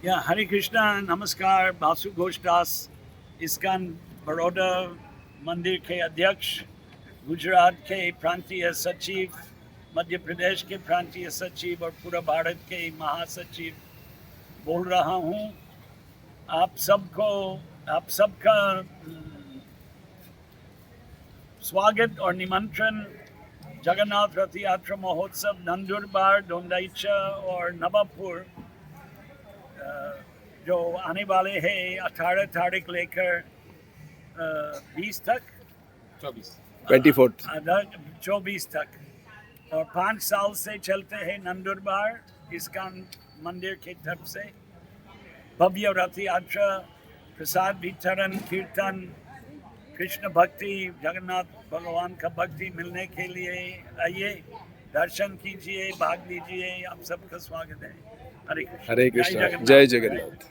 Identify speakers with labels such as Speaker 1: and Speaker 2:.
Speaker 1: या हरे कृष्णा, नमस्कार। बासु घोषदास, इस्कॉन बड़ौदा मंदिर के अध्यक्ष, गुजरात के प्रांतीय सचिव, मध्य प्रदेश के प्रांतीय सचिव और पूरा भारत के महासचिव बोल रहा हूँ। आप सबको, आप सबका स्वागत और निमंत्रण जगन्नाथ रथ यात्रा महोत्सव नंदुरबार, दोंडाईचा और नवापुर जो आने वाले हैं 18 तारीख लेकर 20 तक,
Speaker 2: 24th
Speaker 1: 24 तक, और 5 साल से चलते हैं नंदुरबार इस्कॉन मंदिर की तरफ से भव्य रथ यात्रा, प्रसाद वितरण, कीर्तन, कृष्ण भक्ति, जगन्नाथ भगवान का भक्ति मिलने के लिए आइए, दर्शन कीजिए, भाग लीजिए। आप सबका स्वागत है। हरे कृष्ण।
Speaker 2: हरे
Speaker 1: जय
Speaker 2: कृष्णा,
Speaker 1: जगन्नाथ।
Speaker 2: जय जगन्नाथ।